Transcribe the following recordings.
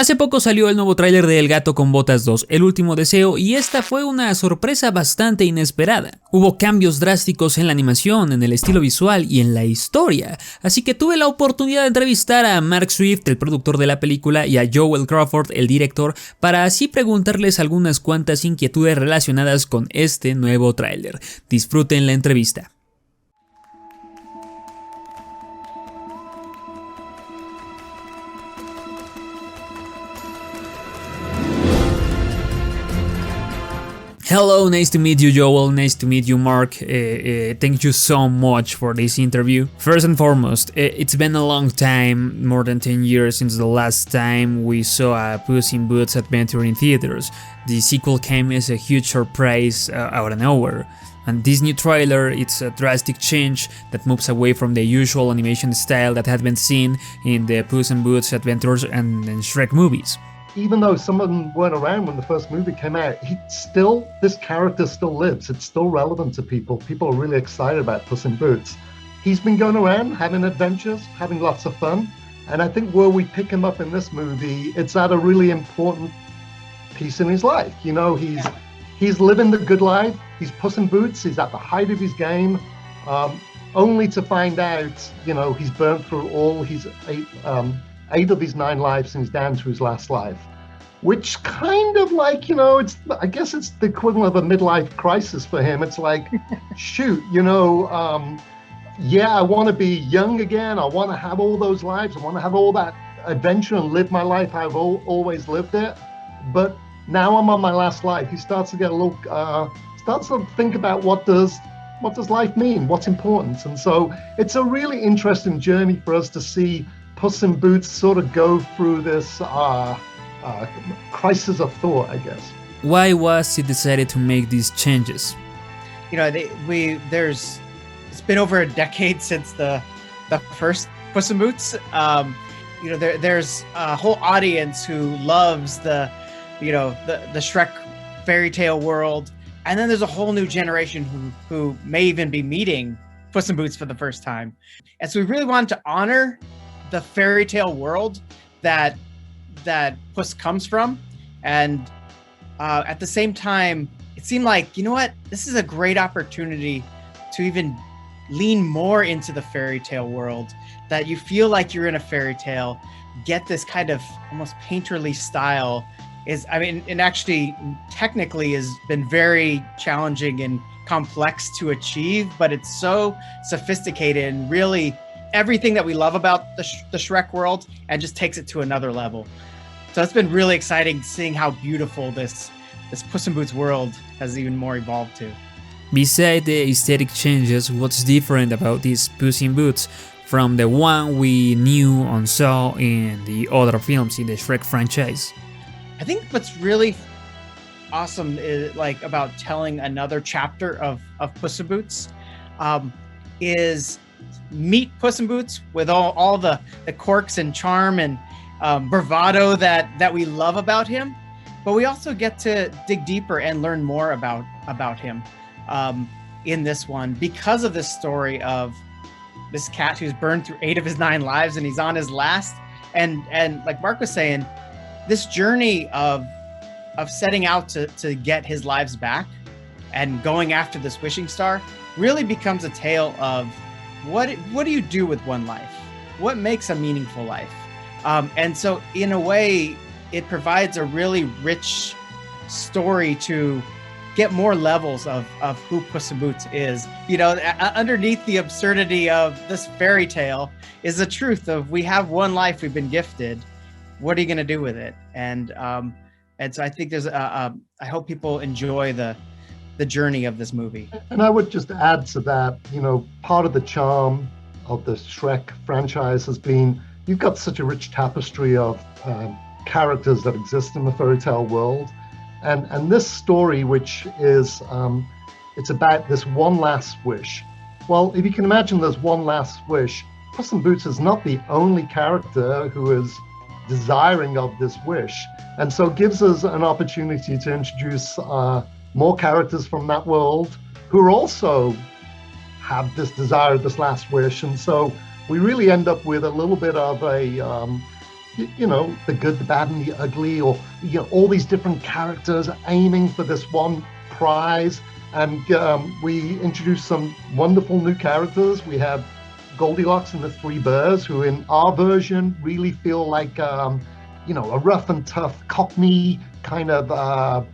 Hace poco salió el nuevo tráiler de El Gato con Botas 2, El Último Deseo, y esta fue una sorpresa bastante inesperada. Hubo cambios drásticos en la animación, en el estilo visual y en la historia, así que tuve la oportunidad de entrevistar a Mark Swift, el productor de la película, y a Joel Crawford, el director, para así preguntarles algunas cuantas inquietudes relacionadas con este nuevo tráiler. Disfruten la entrevista. Hello, nice to meet you, Joel. Nice to meet you, Mark. Thank you so much for this interview. First and foremost, it's been a long time, more than 10 years since the last time we saw a Puss in Boots adventure in theaters. The sequel came as a huge surprise out of nowhere. And this new trailer, it's a drastic change that moves away from the usual animation style that had been seen in the Puss in Boots adventures and Shrek movies. Even though some of them weren't around when the first movie came out, this character still lives. It's still relevant to people. People are really excited about Puss in Boots. He's been going around having adventures, having lots of fun. And I think where we pick him up in this movie, it's at a really important piece in his life. You know, he's living the good life. He's Puss in Boots. He's at the height of his game, only to find out, you know, he's burnt through all his eight of his 9 lives and he's down to his last life, which kind of like, you know, I guess it's the equivalent of a midlife crisis for him. It's like, shoot, you know, yeah, I want to be young again. I want to have all those lives. I want to have all that adventure and live my life how I've always lived it. But now I'm on my last life. He starts to get a little, starts to think about what does life mean? What's important? And so it's a really interesting journey for us to see Puss in Boots sort of go through this crisis of thought, I guess. Why was it decided to make these changes? You know, it's been over a decade since the first Puss in Boots. You know, there's a whole audience who loves the Shrek fairy tale world, and then there's a whole new generation who may even be meeting Puss in Boots for the first time. And so we really wanted to honor the fairy tale world that Puss comes from, and at the same time, it seemed like, you know what, this is a great opportunity to even lean more into the fairy tale world, that you feel like you're in a fairy tale, get this kind of almost painterly style. And actually technically has been very challenging and complex to achieve, but it's so sophisticated and really everything that we love about the Shrek world, and just takes it to another level. So it's been really exciting seeing how beautiful this Puss in Boots world has even more evolved to. Besides the aesthetic changes, what's different about this Puss in Boots from the one we knew and saw in the other films in the Shrek franchise? I think what's really awesome is about telling another chapter of Puss in Boots is meet Puss in Boots with all the quirks and charm and bravado that we love about him, but we also get to dig deeper and learn more about him in this one, because of this story of this cat who's burned through 8 of his 9 lives and he's on his last, and like Mark was saying, this journey of setting out to get his lives back and going after this wishing star really becomes a tale of what do you do with one life? What makes a meaningful life? And so in a way, it provides a really rich story to get more levels of who Puss in Boots is. You know, underneath the absurdity of this fairy tale is the truth of, we have one life we've been gifted. What are you going to do with it? And so I think there's I hope people enjoy the journey of this movie. And I would just add to that, you know, part of the charm of the Shrek franchise has been, you've got such a rich tapestry of characters that exist in the fairy tale world. And this story, which is, it's about this one last wish. Well, if you can imagine there's one last wish, Puss in Boots is not the only character who is desiring of this wish. And so it gives us an opportunity to introduce more characters from that world who also have this desire, this last wish. And so we really end up with a little bit of a you know, the good, the bad, and the ugly, or all these different characters aiming for this one prize. And we introduced some wonderful new characters. We have Goldilocks and the Three Bears, who in our version really feel like you know, a rough and tough Cockney kind of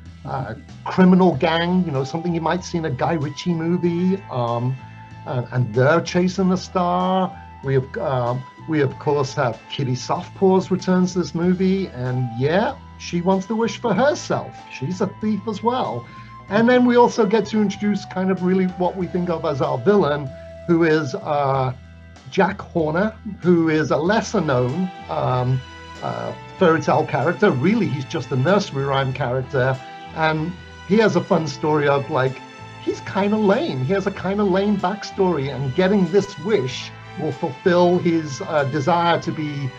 criminal gang, you know, something you might see in a Guy Ritchie movie, and they're chasing the star. We of course have Kitty Softpaws returns to this movie, and yeah, she wants to wish for herself. She's a thief as well. And then we also get to introduce kind of really what we think of as our villain, who is Jack Horner, who is a lesser known fairy tale character. Really, he's just a nursery rhyme character, and he has a fun story of like, he's kind of lame. He has a kind of lame backstory, and getting this wish will fulfill his desire to be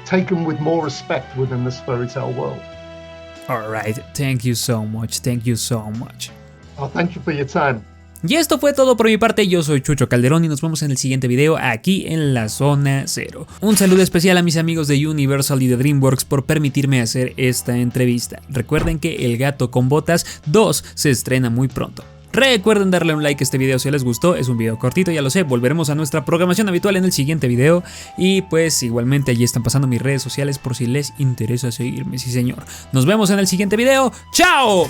taken with more respect within this fairy tale world. Alright, thank you so much, thank you so much. Oh, thank you for your time. Y esto fue todo por mi parte, yo soy Chucho Calderón y nos vemos en el siguiente video aquí en la Zona Cero. Un saludo especial a mis amigos de Universal y de Dreamworks por permitirme hacer esta entrevista. Recuerden que El Gato con Botas 2 se estrena muy pronto. Recuerden darle un like a este video si les gustó, es un video cortito, ya lo sé, volveremos a nuestra programación habitual en el siguiente video. Y pues igualmente allí están pasando mis redes sociales por si les interesa seguirme, sí señor. Nos vemos en el siguiente video, ¡chao!